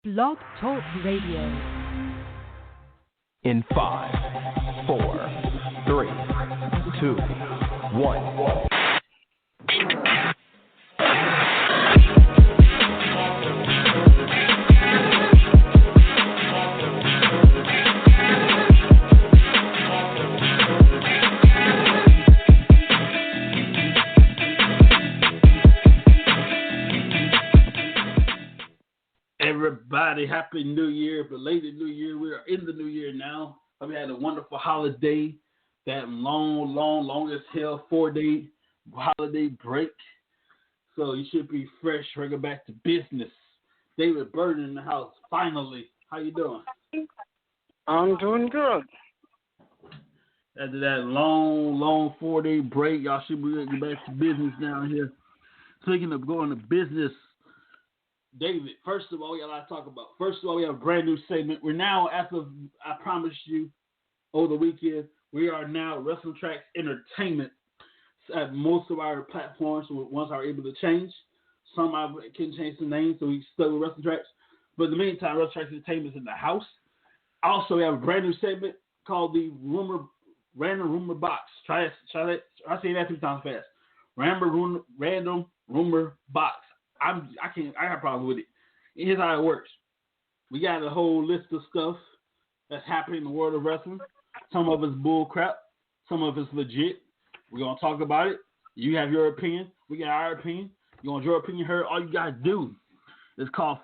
Blog Talk Radio. In 5, 4, 3, 2, 1. Everybody, Happy New Year, belated New Year. We are in the New Year now. We had a wonderful holiday, that long as hell 4-day holiday break. So you should be fresh, ready to go back to business. David Burton in the house, finally. How you doing? I'm doing good. After that long 4-day break, y'all should be ready to get back to business down here. Speaking of going to business, David, first of all, we got a lot to talk about. First of all, we have a brand new segment. We're now, after I promised you over the weekend, we are now Wrestling Tracks Entertainment at most of our platforms once are able to change. Some I can change the name, so we stuck with Wrestling Tracks. But in the meantime, Wrestling Tracks Entertainment is in the house. Also, we have a brand new segment called the Random Rumor Box. Try that. I say that 3 times fast. Random Rumor Box. I got problems with it. Here's how it works. We got a whole list of stuff that's happening in the world of wrestling. Some of it's bull crap. Some of it's legit. We're going to talk about it. You have your opinion. We got our opinion. You want your opinion heard? All you got to do is call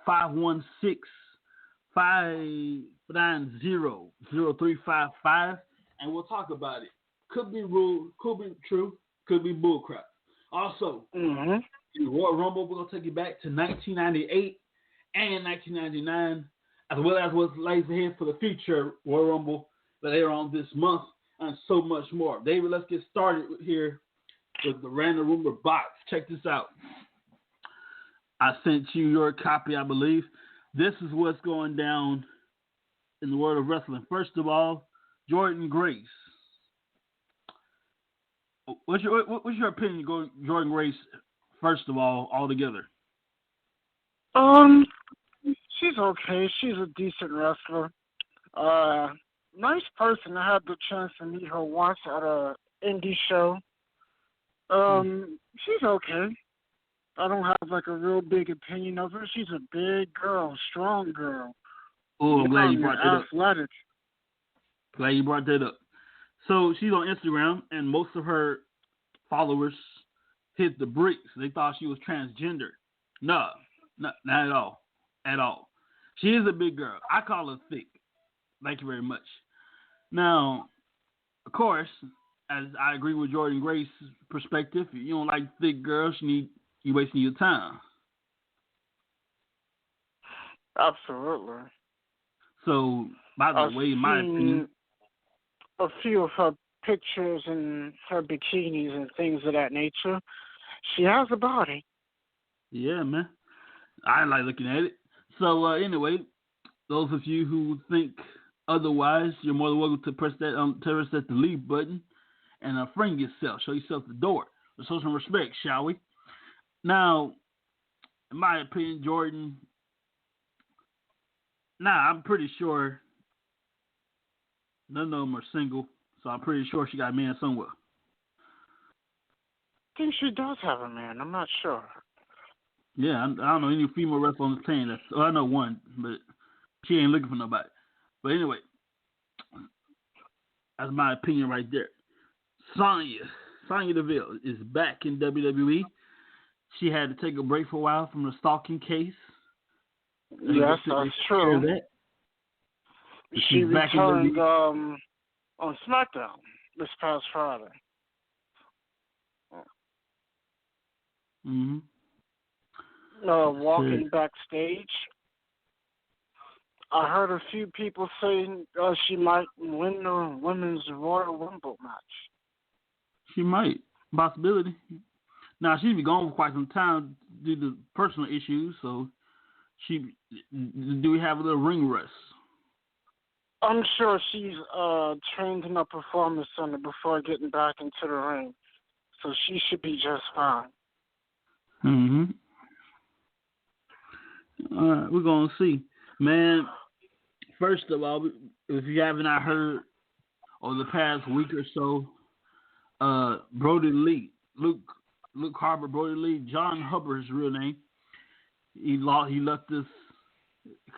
516-590-0355, and we'll talk about it. Could be real, could be true, could be bull crap. Also, in the Royal Rumble, we're going to take you back to 1998 and 1999, as well as what lies ahead for the future Royal Rumble later on this month, and so much more. David, let's get started here with the Random Rumor Box. Check this out. I sent you your copy, I believe. This is what's going down in the world of wrestling. First of all, Jordynne Grace. What's your opinion, Jordynne Grace? First of all, altogether. She's okay. She's a decent wrestler. Nice person. I had the chance to meet her once at a indie show. She's okay. I don't have like a real big opinion of her. She's a big girl, strong girl. Oh, I'm glad you brought that up. Athletic. Glad you brought that up. So she's on Instagram, and most of her followers hit the bricks. They thought she was transgender. No, not at all. At all. She is a big girl. I call her thick. Thank you very much. Now, of course, as I agree with Jordynne Grace's perspective, if you don't like thick girls, you wasting your time. Absolutely. So, by the way, in my opinion, a few of her pictures and her bikinis and things of that nature. She has a body. Yeah, man. I like looking at it. So, anyway, those of you who think otherwise, you're more than welcome to press that delete button and friend yourself. Show yourself the door. Let's show some respect, shall we? Now, in my opinion, Jordynne, I'm pretty sure none of them are single, so I'm pretty sure she got a man somewhere. I think she does have a man. I'm not sure. Yeah, I don't know any female wrestler on the plane. I know one, but she ain't looking for nobody. But anyway, that's my opinion right there. Sonya Deville is back in WWE. She had to take a break for a while from the stalking case. Yes, that's true. She returned on SmackDown this past Friday. Mm-hmm. Walking backstage, I heard a few people saying she might win the Women's Royal Rumble match. She might. Possibility. Now, she's been gone for quite some time due to personal issues, so do we have a little ring rust? I'm sure she's trained in a performance center before getting back into the ring, so she should be just fine. Mm-hmm. All right, we're going to see. Man, first of all, if you haven't not heard over the past week or so, Brody Lee, Luke Harper, Brody Lee, John Hubbard, his real name. He left us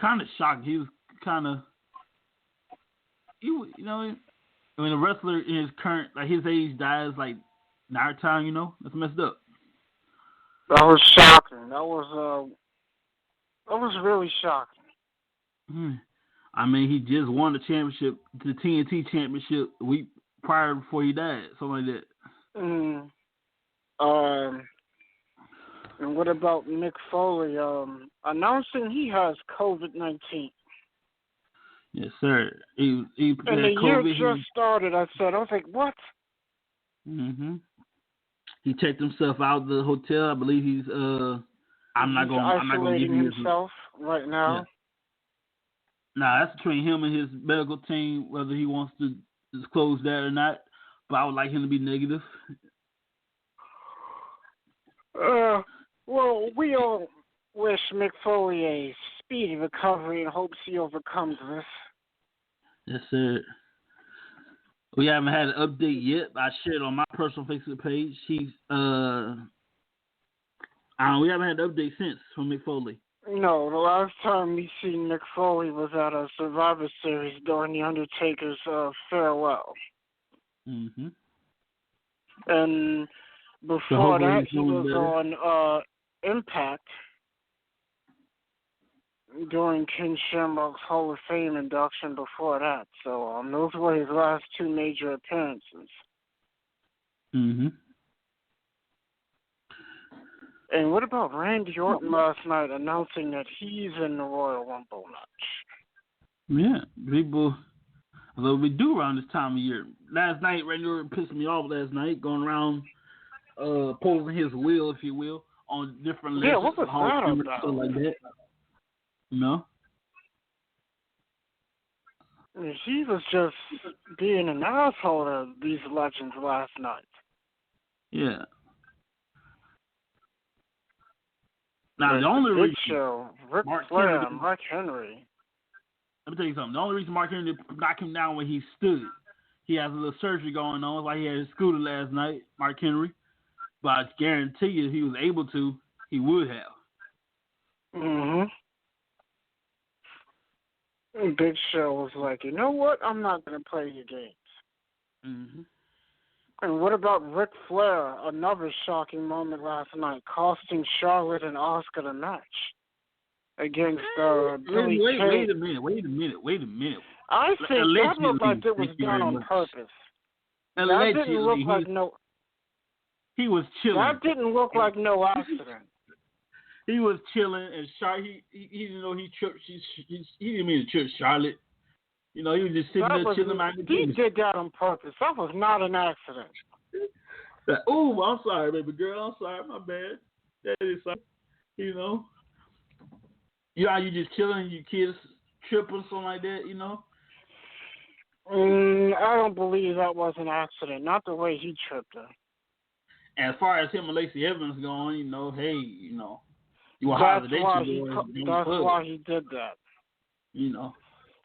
kind of shocked. He was kind of, when a wrestler in his current, like his age dies like in our time, that's messed up. That was shocking. That was really shocking. I mean, he just won the championship, the TNT championship a week prior before he died, something like that. And what about Mick Foley announcing he has COVID-19? Yes, sir. He and the COVID. year just started. I was like, what? He checked himself out of the hotel. I believe he's isolating himself right now. Yeah. Nah, that's between him and his medical team, whether he wants to disclose that or not. But I would like him to be negative. Well, we all wish Mick Foley a speedy recovery and hopes he overcomes this. Yes, sir. We haven't had an update yet. I shared on my personal Facebook page. We haven't had an update since from Mick Foley. No, the last time we seen Mick Foley was at a Survivor Series during The Undertaker's farewell. Mm-hmm. And before that, he was on Impact during Ken Shamrock's Hall of Fame induction before that. So those were his last two major appearances. Mm-hmm. And what about Randy Orton last night announcing that he's in the Royal Rumble match? Yeah, people, although we do around this time of year. Last night, Randy Orton pissed me off last night, going around posing his will, if you will, on different lists. Yeah, what was that about? Stuff like that. No? He was just being an asshole to these legends last night. Yeah. Now, the only reason... Ric Flair and Mark Henry. Let me tell you something. The only reason Mark Henry knocked him down when he stood, he has a little surgery going on. It's like he had his scooter last night, Mark Henry. But I guarantee you, if he was able to, he would have. Mm-hmm. Big Show was like, you know what? I'm not going to play your games. Mm-hmm. And what about Ric Flair? Another shocking moment last night, costing Charlotte and Asuka the match against Billie Kay. Wait a minute. I think that looked like it was done on purpose. That didn't look like no... He was chilling. That didn't look like no accident. He was chilling, and he didn't know he tripped. He didn't mean to trip Charlotte. He was just sitting there chilling. He did that on purpose. That was not an accident. Oh, I'm sorry, baby girl. I'm sorry. My bad. That is sorry. You how you just chilling, you kids tripping, something like that, I don't believe that was an accident. Not the way he tripped her. As far as him and Lacey Evans going, hey, you want to That's why he did that.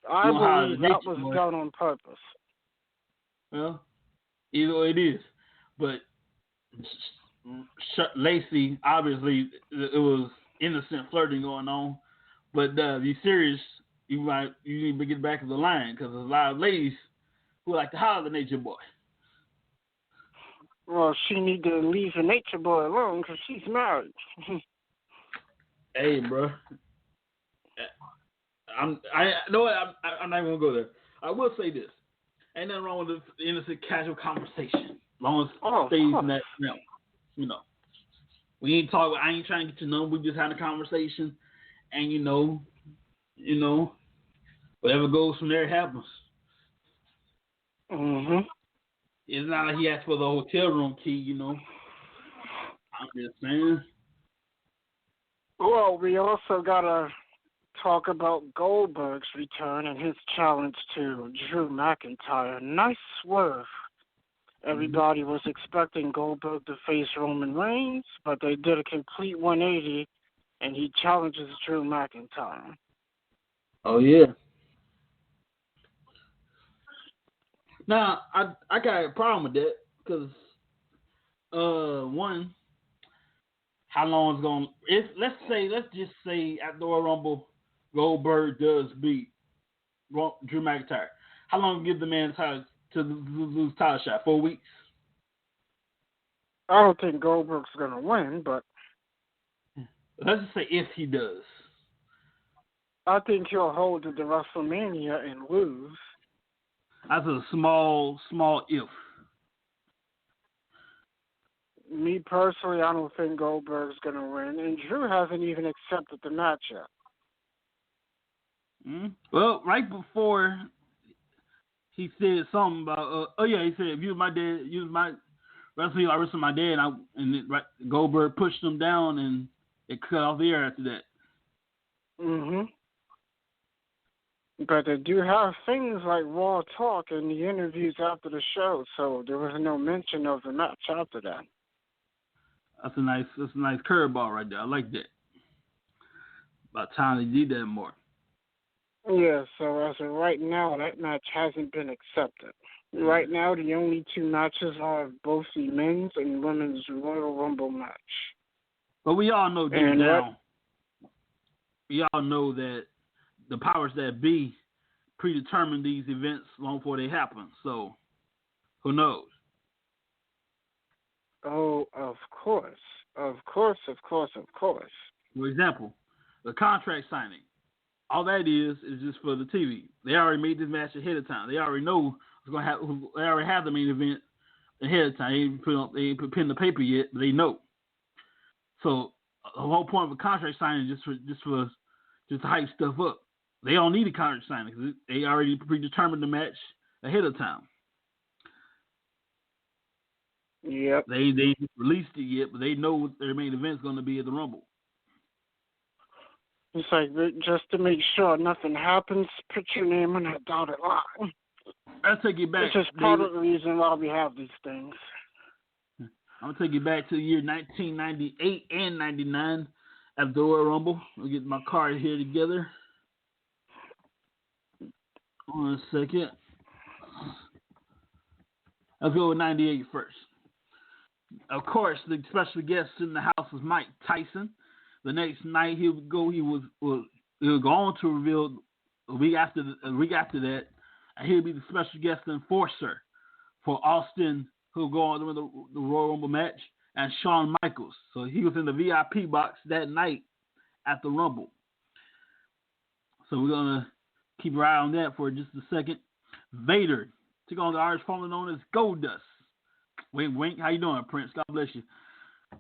I believe that was done on purpose. Well, either way it is. But Lacey, obviously, it was innocent flirting going on. But if you're serious, you need to get back to the line because there's a lot of ladies who like to holler the Nature Boy. Well, she need to leave the Nature Boy alone because she's married. Hey, bro. I'm not even gonna go there. I will say this: ain't nothing wrong with the innocent, casual conversation, as long as it stays in that realm. We ain't talking. I ain't trying to get you know. We just had a conversation, and whatever goes from there happens. Mhm. It's not like he asked for the hotel room key, I'm just saying. Well, we also gotta talk about Goldberg's return and his challenge to Drew McIntyre. Nice swerve. Everybody was expecting Goldberg to face Roman Reigns, but they did a complete 180, and he challenges Drew McIntyre. Oh yeah. Now I got a problem with that because one, how long it's going? If let's just say at the Royal Rumble, Goldberg does beat Drew McIntyre. How long give the man time to lose title shot? 4 weeks. I don't think Goldberg's going to win, but Let's just say if he does. I think he'll hold it to WrestleMania and lose. That's a small if. Me personally, I don't think Goldberg's going to win, and Drew hasn't even accepted the match yet. Well, right before he said something about, he said, if you was my dad, you was my wrestling, I wrestled my dad, Goldberg pushed him down, and it cut off the air after that. Mm-hmm. But they do have things like Raw Talk in the interviews after the show, so there was no mention of the match after that. That's a nice curveball right there. I like that. About time they did that more. Yeah, so as of right now, that match hasn't been accepted. Right now, the only two matches are both the men's and women's Royal Rumble match. But we all know deep down, we all know that the powers that be predetermine these events long before they happen. So, who knows? Oh, of course. Of course. For example, the contract signing. All that is just for the TV. They already made this match ahead of time. They already know what's going to happen. They already have the main event ahead of time. They ain't put pen in the paper yet, but they know. So the whole point of a contract signing is just to hype stuff up. They don't need a contract signing because they already predetermined the match ahead of time. Yep. They ain't released it yet, but they know what their main event is going to be at the Rumble. It's like, just to make sure nothing happens, put your name on that dotted line. I'll take you back. Which is part of the reason why we have these things. I'm going to take you back to the year 1998 and 99 at the Royal Rumble. I'll get my card here together. 1 second. Let's go with 98 first. Of course, the special guest in the house was Mike Tyson. The next night he would go on to reveal a week after that, and he'll be the special guest enforcer for Austin, who'll go on to win the Royal Rumble match, and Shawn Michaels. So he was in the VIP box that night at the Rumble. So we're gonna keep our eye on that for just a second. Vader took on the artist formerly known as Goldust. Wink, wink. How you doing, Prince? God bless you.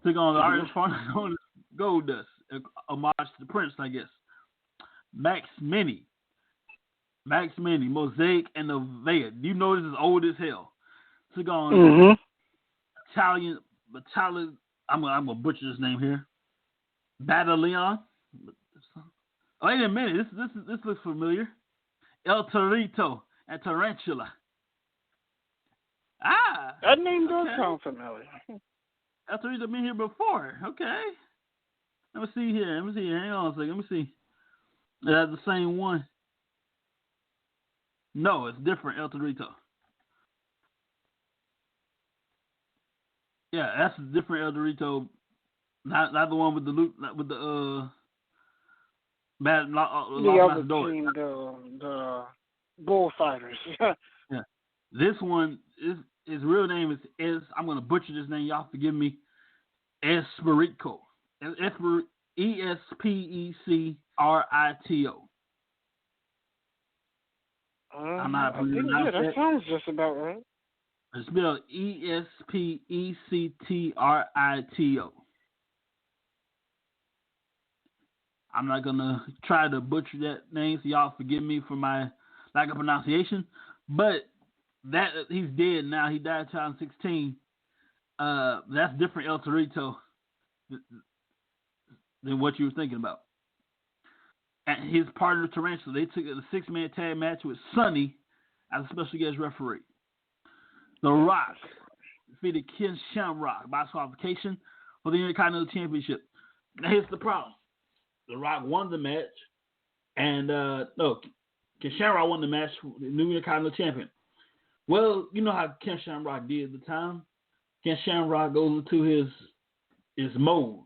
Took on the artist formerly known as Goldust. Homage to the Prince, I guess. Max Mini, Mosaic, and the Vega. You know this is old as hell. Took on Italian. I'm gonna butcher this name here. Battalion. Wait a minute. This looks familiar. El Torito and Tarantula. That name does sound familiar. El Torito been here before. Okay. Let me see here. Hang on a second. Let me see. Is that the same one? No, it's different. El Torito. Yeah, that's a different El Torito. Not the one with the loop. With the bad. The other team, the bullfighters. Yeah. This one his real name is I'm gonna butcher this name. Y'all forgive me. Espirito. Especrito. I'm not pronouncing that. That sounds just about right. It's spelled Espectrito. I'm not gonna try to butcher that name, so y'all forgive me for my lack of pronunciation. But that he's dead now. He died in 2016. That's different El Torito than what you were thinking about. And his partner Tarantula, they took a 6-man tag match with Sonny as a special guest referee. The Rock defeated Ken Shamrock by disqualification for the Intercontinental Championship. Now here's the problem: The Rock won the match, And no, Ken Shamrock won the match for the new Intercontinental Champion. Well, you know how Ken Shamrock did at the time. Ken Shamrock goes into his mode,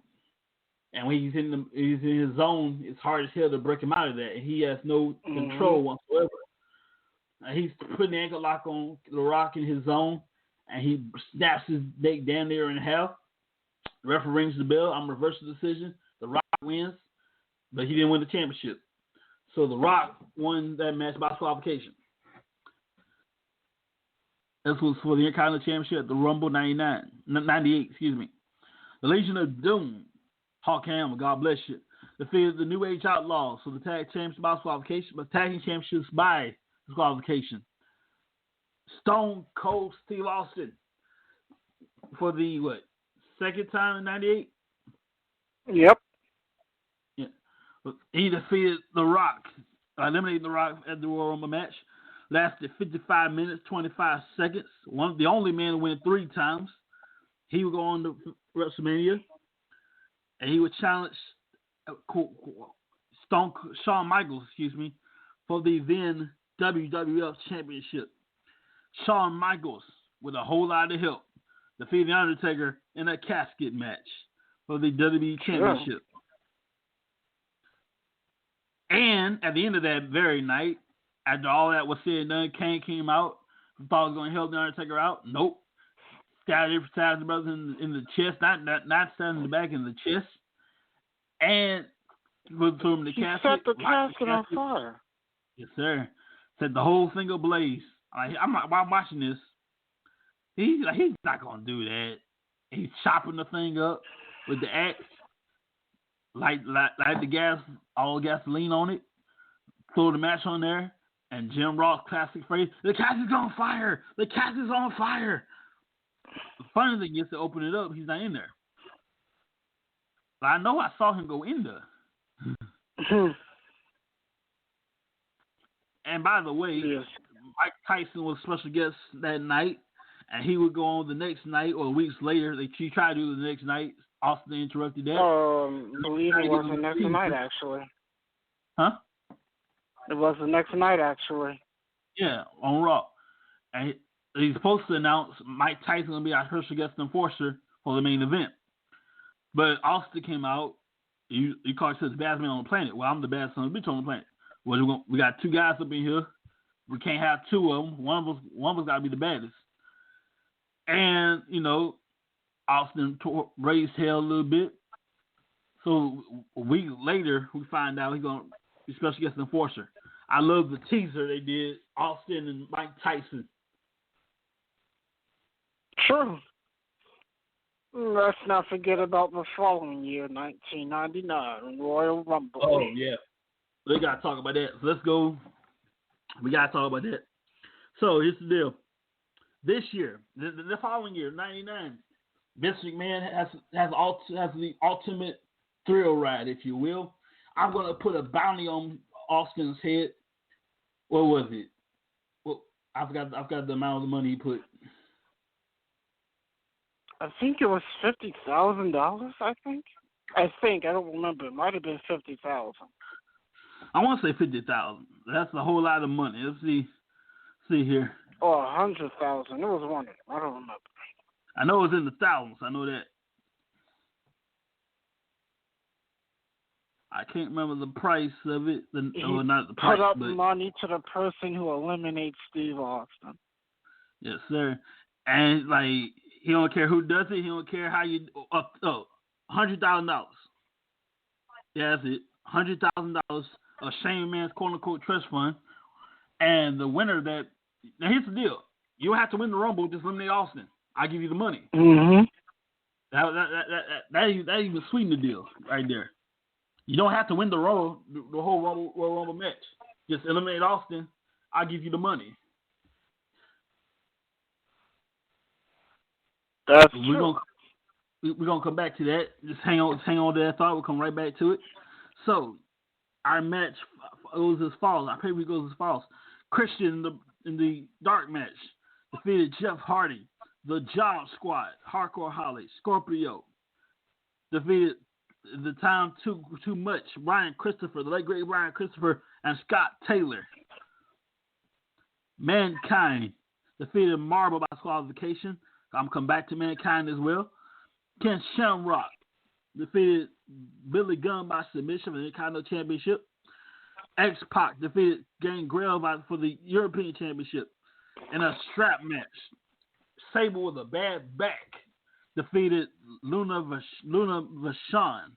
and when he's in his zone, it's hard as hell to break him out of that. And he has no control whatsoever. He's putting the ankle lock on The Rock in his zone, and he snaps his neck down there in half. The referee rings the bell. I'm reversing the decision. The Rock wins, but he didn't win the championship. So The Rock won that match by disqualification. This was for the Intercontinental Championship at the Rumble 98, excuse me. The Legion of Doom, Hawk Hammer, God bless you, defeated the New Age Outlaws for the Tag Championships by disqualification, but Tag Team Championships by disqualification. Stone Cold Steve Austin for the, second time in 98? Yep. Yeah. He defeated The Rock, eliminated The Rock at the Royal Rumble match. Lasted 55 minutes, 25 seconds. The only man to win 3 times. He would go on to WrestleMania, and he would challenge Shawn Michaels, for the then WWF Championship. Shawn Michaels, with a whole lot of help, defeated The Undertaker in a casket match for the WWE Championship. And at the end of that very night, after all that was said and done, Kane came out. Thought he was going to help The Undertaker out. Nope. Stabbed the brother in the chest. Not stabbing the back, in the chest. And put him in the casket. Set the casket on fire. Yes, sir. Set the whole thing ablaze. While I'm watching this, he's not going to do that. He's chopping the thing up with the axe. Light the gas, all gasoline on it. Throw the match on there. And Jim Ross' classic phrase, "The casket's on fire! The casket's on fire!" The funny thing is, to open it up, he's not in there. But I know I saw him go in there. And by the way, Mike Tyson was a special guest that night, and he would go on the next night or weeks later. He tried to do the next night. Austin interrupted that. I believe it was the next night, actually. Huh? It was the next night, actually. Yeah, on Raw. And he's supposed to announce Mike Tyson going to be our special guest enforcer for the main event. But Austin came out. He called himself the baddest man on the planet. Well, I'm the baddest son of a bitch on the planet. Well, we got 2 guys up in here. We can't have 2 of them. One of us got to be the baddest. And, Austin raised hell a little bit. So a week later, we find out he's going to be special guest enforcer. I love the teaser they did, Austin and Mike Tyson. True. Let's not forget about the following year, 1999, Royal Rumble. Oh, yeah. We got to talk about that. So let's go. We got to talk about that. So here's the deal. This year, the following year, 99, Vince McMahon has the ultimate thrill ride, if you will. I'm going to put a bounty on Austin's head. What was it? Well, I've got the amount of the money he put. I think it was $50,000. I don't remember. It might have been $50,000. I want to say $50,000. That's a whole lot of money. Let's see here. Or $100,000. It was one of them. I don't remember. I know it was in the thousands. I know that. I can't remember the price of it. Not the price, put up but money to the person who eliminates Steve Austin. Yes, sir. And he don't care who does it. He don't care how you. $100,000. Yeah, that's it. $100,000 of Shane Man's quote unquote trust fund, and the winner that. Now here's the deal: you don't have to win the Rumble, just eliminate Austin. I give you the money. Mm-hmm. That even sweeten the deal right there. You don't have to win the whole Royal Rumble match. Just eliminate Austin. I'll give you the money. That's true. We're gonna come back to that. Just hang on to that thought. We'll come right back to it. So our match goes as follows. Our pay-per-view goes as follows. Christian in the dark match defeated Jeff Hardy. The Job Squad, Hardcore Holly, Scorpio defeated the time too much. Brian Christopher, the late great Brian Christopher, and Scott Taylor. Mankind defeated Marble by disqualification. I'm going to come back to Mankind as well. Ken Shamrock defeated Billy Gunn by submission for the Intercontinental Championship. X-Pac defeated Gangrel for the European Championship. In a strap match, Sable with a bad back defeated Luna Vachon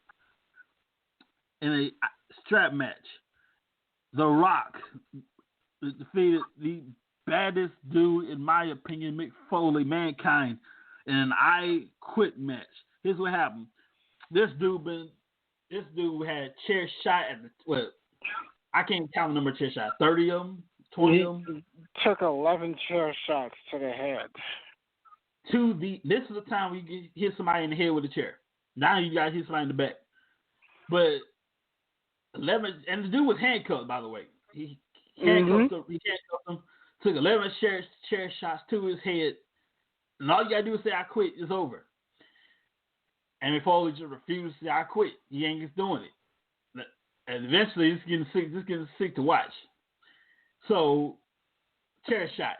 in a strap match. The Rock defeated the baddest dude, in my opinion, Mick Foley, Mankind, in an I Quit match. Here's what happened. This dude had chair shot at I can't count the number of chair shots. 30 of them, 20 of them. Took 11 chair shots to the head. This is the time we hit somebody in the head with a chair. Now you guys hit somebody in the back. But 11, and the dude was handcuffed, by the way. He handcuffed him, took 11 chair shots to his head, and all you gotta do is say "I quit." It's over. And Mick Foley just refused to say "I quit." He ain't just doing it. And eventually, it's getting sick to watch. So, chair shot,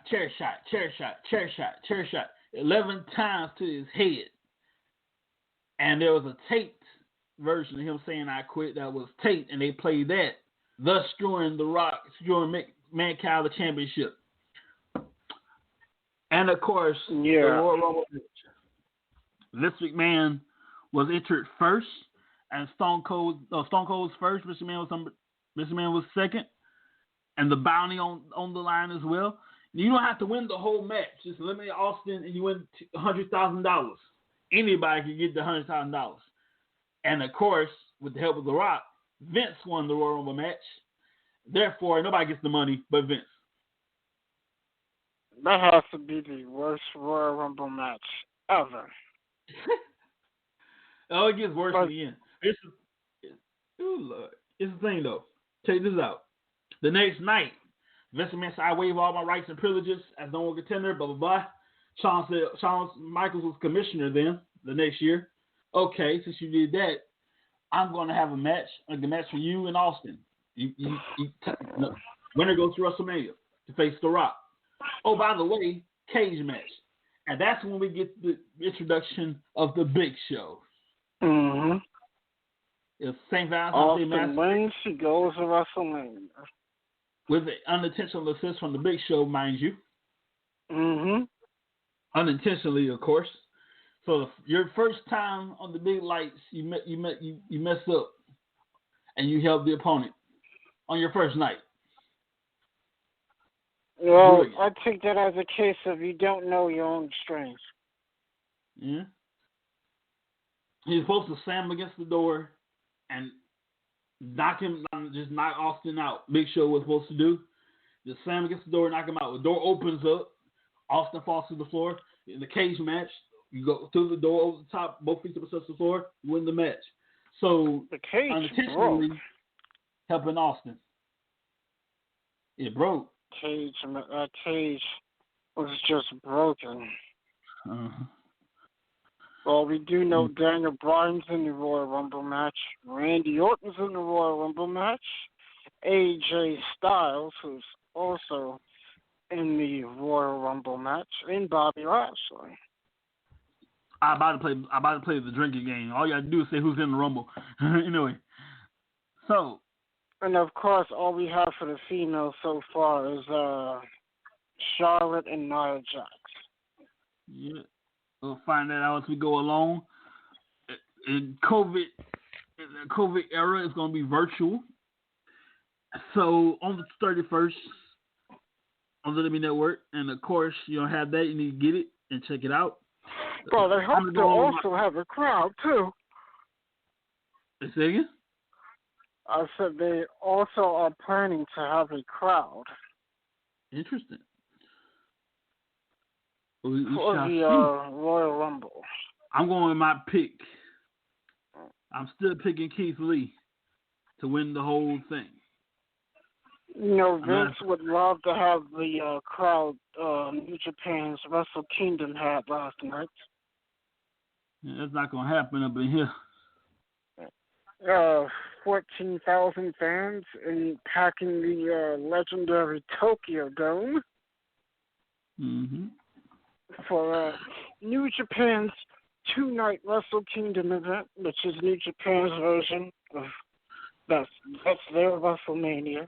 11 times to his head. And there was a taped version of him saying "I quit" that was taped, and they played that, thus screwing The Rock, Mankind the championship. And of course, the Royal Rumble match. Vince McMahon was entered first, and Stone Cold was first. Mr. McMahon was second, and the bounty on the line as well. You don't have to win the whole match. Just eliminate Austin, and you win $100,000. Anybody can get the $100,000. And of course, with the help of The Rock, Vince won the Royal Rumble match. Therefore, nobody gets the money but Vince. That has to be the worst Royal Rumble match ever. Oh, it gets worse in the end. It's the thing, though. Check this out. The next night, Vince McMahon said, "I waive all my rights and privileges as no one contender, blah, blah, blah." Shawn Michaels was commissioner then, the next year. "Okay, since you did that, I'm going to have a match for you and Austin. Winner goes to Wrestlemania to face The Rock. Oh, by the way, cage match." And that's when we get the introduction of the Big Show. Mm-hmm. It's St. Valentine's Day Austin match. wins, he goes to WrestleMania. With the unintentional assist from the Big Show, mind you. Mm-hmm. Unintentionally, of course. So your first time on the big lights, you mess up, and you help the opponent on your first night. Well, brilliant. I take that as a case of you don't know your own strengths. Yeah. He's supposed to slam against the door and knock Austin out. Big Show was supposed to do. Just slam against the door, knock him out. The door opens up. Austin falls to the floor. In the cage match, you go through the door over the top, both feet to the floor, you win the match. So, the cage unintentionally broke. Helping Austin. It broke. Cage was just broken. Uh-huh. Well, we do know Daniel Bryan's in the Royal Rumble match. Randy Orton's in the Royal Rumble match. AJ Styles, who's also in the Royal Rumble match, and Bobby Lashley. I'm about to play the drinking game. All you gotta do is say who's in the Rumble. Anyway, so. And of course, all we have for the females so far is Charlotte and Nia Jax. Yeah, we'll find that out as we go along. In the COVID era, it's going to be virtual. So on the 31st on the WWE Network, and of course, you don't have that. You need to get it and check it out. Well, they hope to also have a crowd too. Say again? I said they also are planning to have a crowd. Interesting. For the Royal Rumble. I'm going with my pick. I'm still picking Keith Lee to win the whole thing. You know, Vince would love to have the crowd New Japan's Wrestle Kingdom had last night. Yeah, that's not going to happen up in here. 14,000 fans and packing the legendary Tokyo Dome for New Japan's two-night Wrestle Kingdom event, which is New Japan's version of that's their WrestleMania.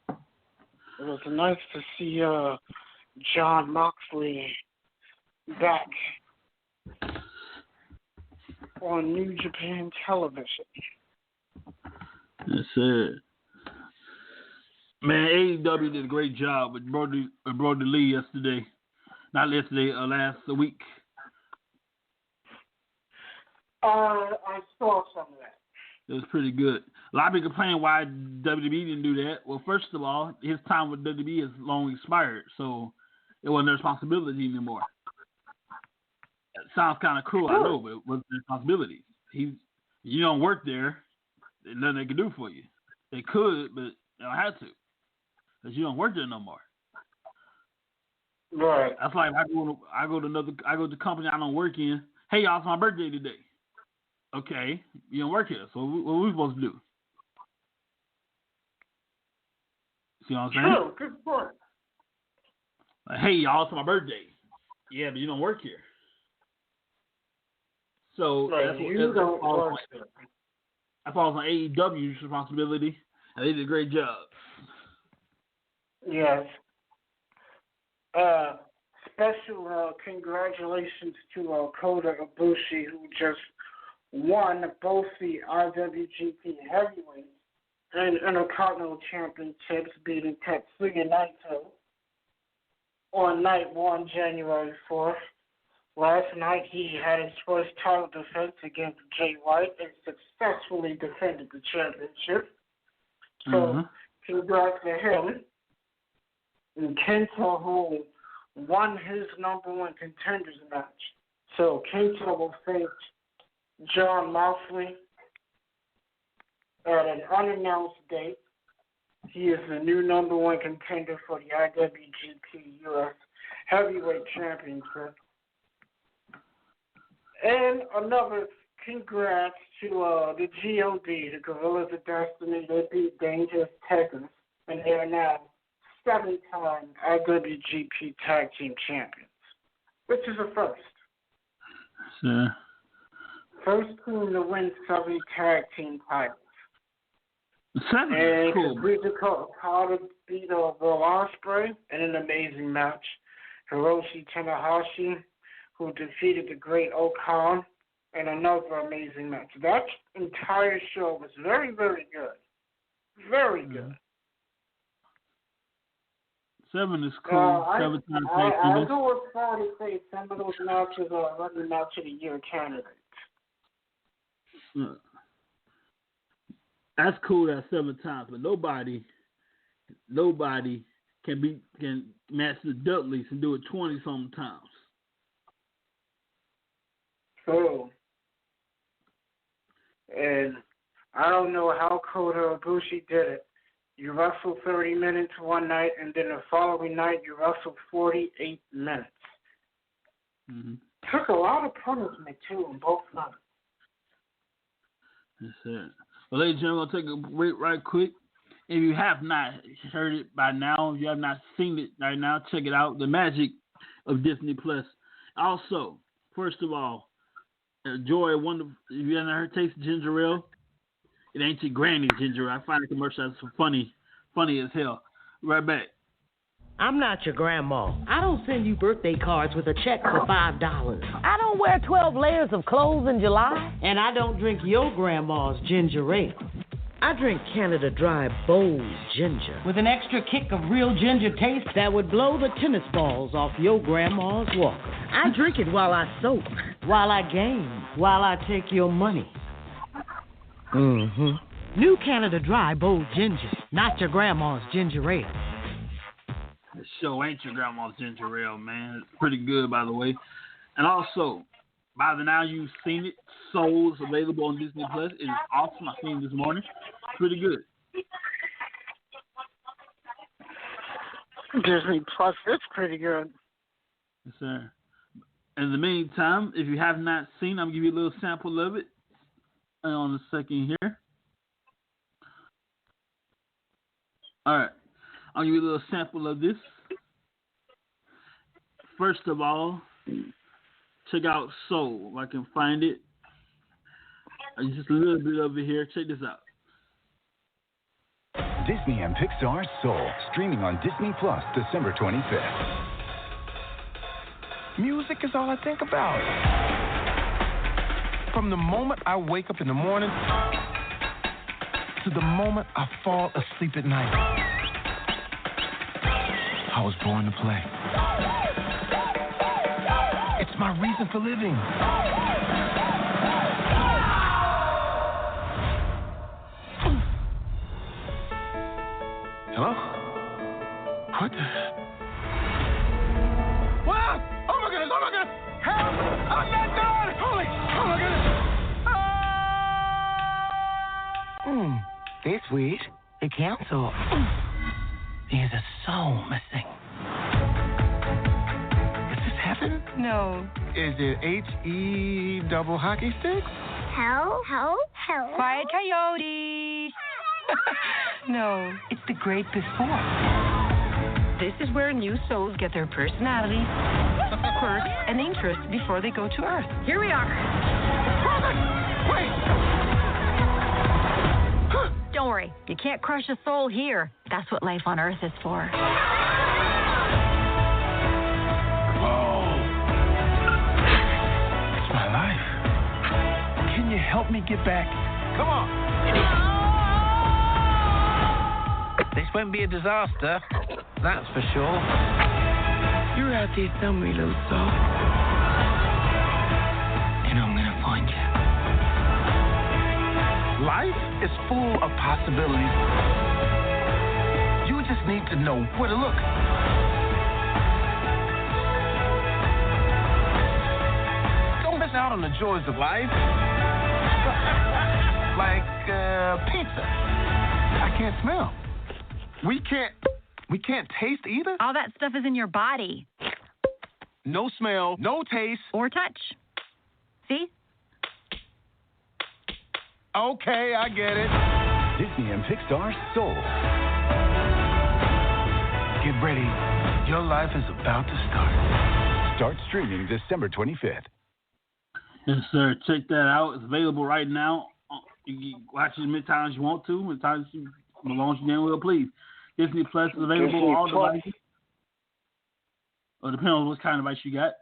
It was nice to see John Moxley back on New Japan television. That's it. Man, AEW did a great job with Brody Lee yesterday. Not yesterday, last week. I saw some of that. It was pretty good. A lot of people complain why WWE didn't do that. Well, first of all, his time with WWE is long expired, so it wasn't their responsibility anymore. It sounds kind of cruel, I know, but it wasn't their responsibility. You don't work there, there's nothing they can do for you. They could, but they don't have to, because you don't work there no more. Right. That's like I go to the company I don't work in. Hey, y'all, it's my birthday today. Okay, you don't work here, so what are we supposed to do? See what I'm saying? True, good point. Like, hey, y'all, it's my birthday. Yeah, but you don't work here. So right, that falls on AEW's responsibility, and they did a great job. Yes. Special congratulations to Kota Ibushi, who just won both the IWGP Heavyweight and Intercontinental Championships, beating Tetsuya Naito on night 1, January 4th. Last night he had his first title defense against Jay White and successfully defended the championship. So congrats to him. And Kenta, who won his number one contenders match. So Kenta will face John Moxley at an unannounced date. He is the new number one contender for the IWGP US Heavyweight Championship. And another congrats to the GOD, the Gorillas of Destiny. They beat Dangerous Tekkers, and they are now 7-time IWGP Tag Team Champions, which is a first. First team to win 7 tag team titles. 7 and cool. Kazuchika Okada beat Will Ospreay in an amazing match. Hiroshi Tanahashi, who defeated the Great Okan in another amazing match. That entire show was very, very good. Very good. 7 is cool. 7 times I go as far to say some of those matches are running match of the year candidates. That's cool. That 7 times, but nobody can match the Dudleys and do it 20-something times. True. And I don't know how Kota Ibushi did it. You wrestle 30 minutes one night, and then the following night you wrestle 48 minutes. Took a lot of punishment, too, in both nights. That's it. Well, ladies and gentlemen, we'll take a break right quick. If you have not heard it by now, if you have not seen it right now, check it out. The magic of Disney Plus. Also, first of all, enjoy a wonderful. If you haven't heard taste ginger ale, it ain't your granny's ginger ale. I find the commercial that's funny as hell. Right back. I'm not your grandma. I don't send you birthday cards with a check for $5. I don't wear 12 layers of clothes in July. And I don't drink your grandma's ginger ale. I drink Canada Dry Bold Ginger with an extra kick of real ginger taste that would blow the tennis balls off your grandma's walker. I drink it while I soak, while I game, while I take your money. New Canada Dry Bold Ginger, not your grandma's ginger ale. This show ain't your grandma's ginger ale, man. It's pretty good, by the way. And also, by the now you've seen it, Soul's available on Disney Plus. It is awesome. I seen it this morning. Pretty good. Disney Plus, it's pretty good. Yes, sir. In the meantime, if you have not seen, I'm going to give you a little sample of it. Hang on a second here. All right. I'll give you a little sample of this. First of all, check out Soul, if I can find it. Just a little bit over here. Check this out. Disney and Pixar's Soul, streaming on Disney Plus December 25th. Music is all I think about. From the moment I wake up in the morning to the moment I fall asleep at night. I was born to play. It's my reason for living. Hello? What the? Wow! Oh my goodness! Oh my goodness! Help! I'm not done! Holy! Oh my goodness! This week, the council is a soul missing. Is this heaven? No. Is it H-E double hockey stick? Hello? Quiet coyote. No, it's the great before. This is where new souls get their personalities, quirks, and interests before they go to Earth. Here we are. Wait! Don't worry, you can't crush a soul here. That's what life on Earth is for. Whoa! It's my life. Can you help me get back? Come on! This won't be a disaster, that's for sure. You're out there somewhere, little soul. And I'm gonna find you. Life is full of possibilities. You just need to know where to look. Don't miss out on the joys of life. Like pizza. I can't smell. We can't taste either? All that stuff is in your body. No smell, no taste. Or touch. See? Okay, I get it. Disney and Pixar's Soul. Get ready. Your life is about to start. Start streaming December 25th. Yes, sir. Check that out. It's available right now. You can watch it as many times as you want to, as long as you damn well please. Disney Plus is available on all devices. Or depending on what kind of device you got.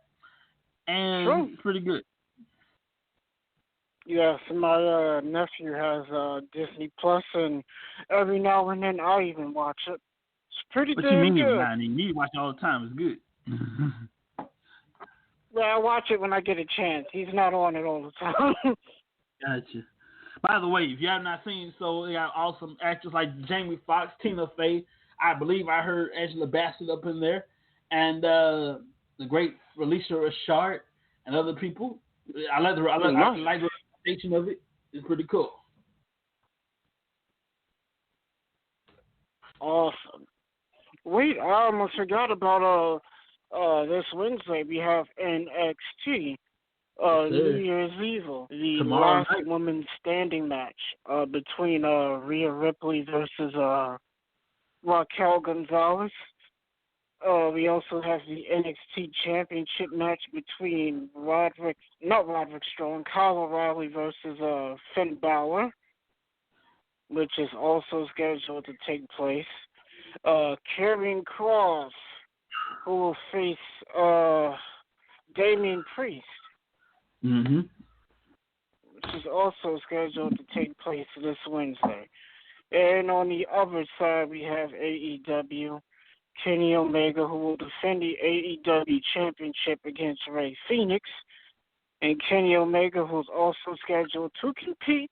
And it's pretty good. Yes, my nephew has Disney Plus, and every now and then I even watch it. It's pretty what damn you mean, good. man? You watch it all the time. It's good. Well, I watch it when I get a chance. He's not on it all the time. Gotcha. By the way, if you have not seen, so they got awesome actors like Jamie Foxx, Tina Fey. I believe I heard Angela Bassett up in there, and the great Felicia Rashad and other people. I like the representation of it. It's pretty cool. Awesome. Wait, I almost forgot about this Wednesday we have NXT. New Year's Evil, the Tomorrow last night. women's standing match between Rhea Ripley versus Raquel Gonzalez. We also have the NXT Championship match between Kyle O'Reilly versus Finn Balor, which is also scheduled to take place. Karrion Kross, who will face Damian Priest. Mm-hmm. Which is also scheduled to take place this Wednesday. And on the other side, we have AEW. Kenny Omega, who will defend the AEW Championship against Rey Fenix. And Kenny Omega, who's also scheduled to compete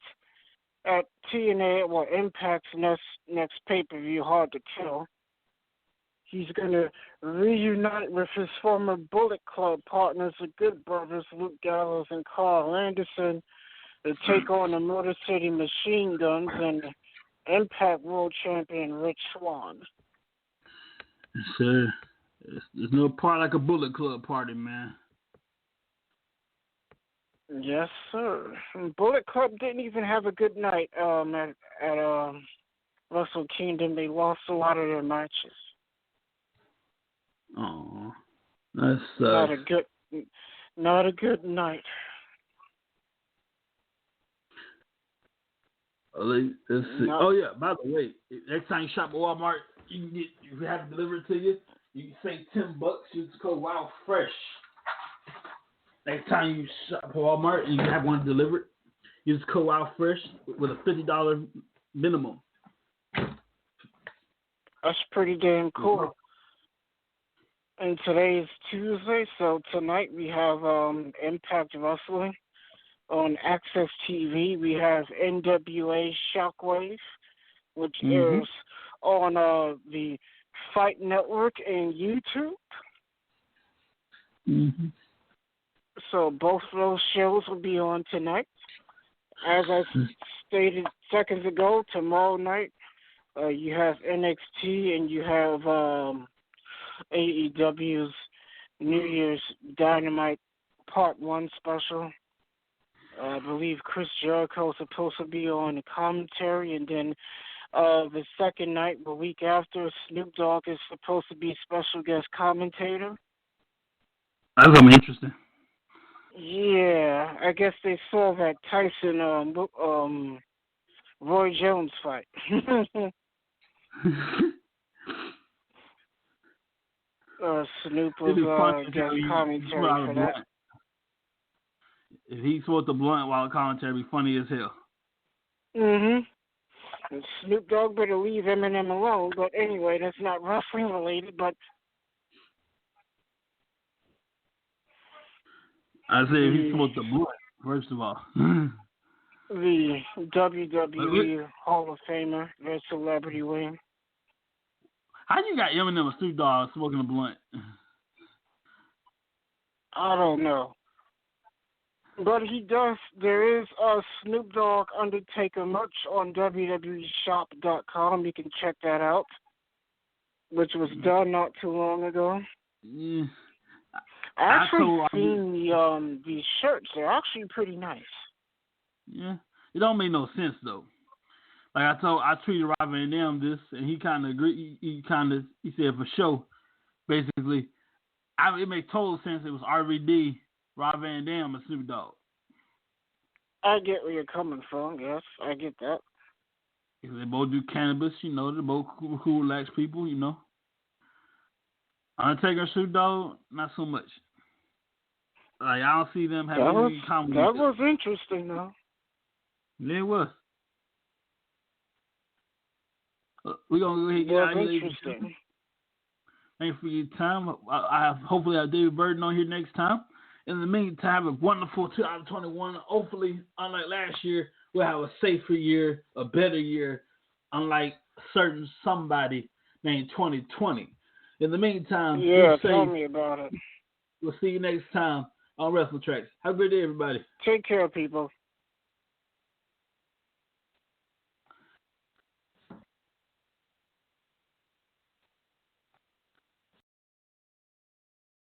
at TNA, Impact's next pay-per-view, Hard to Kill. He's going to reunite with his former Bullet Club partners, the Good Brothers, Luke Gallows and Carl Anderson, to take on the Motor City Machine Guns and Impact World Champion Rich Swann. Yes, sir. There's no part like a Bullet Club party, man. Yes, sir. Bullet Club didn't even have a good night at Wrestle Kingdom. They lost a lot of their matches. Oh, that's not a good night. Let's see. No. Oh yeah. By the way, next time you shop at Walmart, you can get, if you have it delivered to you, you can save $10. Use the code Wild Fresh. Next time you shop at Walmart and you have one delivered, use the code Wild Fresh with a $50 minimum. That's pretty damn cool. And today is Tuesday, so tonight we have Impact Wrestling. On Access TV, we have NWA Shockwave, which airs on the Fight Network and YouTube. So both of those shows will be on tonight. As I stated seconds ago, tomorrow night you have NXT and you have AEW's New Year's Dynamite Part 1 special. I believe Chris Jericho is supposed to be on the commentary, and then the second night, the week after, Snoop Dogg is supposed to be special guest commentator. That's gonna be interesting. Yeah, I guess they saw that Tyson Roy Jones fight. Snoop was guest commentary for that. If he smoked the blunt while commentary, it'd be funny as hell. And Snoop Dogg better leave Eminem alone. But anyway, that's not wrestling related. But I say if he smoked the blunt, first of all. The WWE Hall of Famer, their celebrity wing. How you got Eminem and Snoop Dogg smoking a blunt? I don't know. But he does. There is a Snoop Dogg Undertaker merch on WWEshop.com. You can check that out, which was done not too long ago. Yeah. I actually seen the shirts. They're actually pretty nice. Yeah, it don't make no sense though. Like I tweeted Rob Van Dam this, and he kind of agreed. He said for sure, basically, it made total sense. It was RVD, Rob Van Dam, and Snoop Dogg. I get where you're coming from. Yes, I get that. Because they both do cannabis, you know. They're both cool, relaxed people, you know. Undertaker and Snoop Dogg, not so much. Like I don't see them having any common. That was interesting, though. Yeah, it was. We're going to go ahead and get out of here. Interesting. Thanks for your time. Hopefully I'll have David Burden on here next time. In the meantime, have a wonderful 2021. Hopefully, unlike last year, we'll have a safer year, a better year, unlike somebody named 2020. In the meantime, tell me about it. We'll see you next time on Wrestling Tracks. Have a great day, everybody. Take care, people.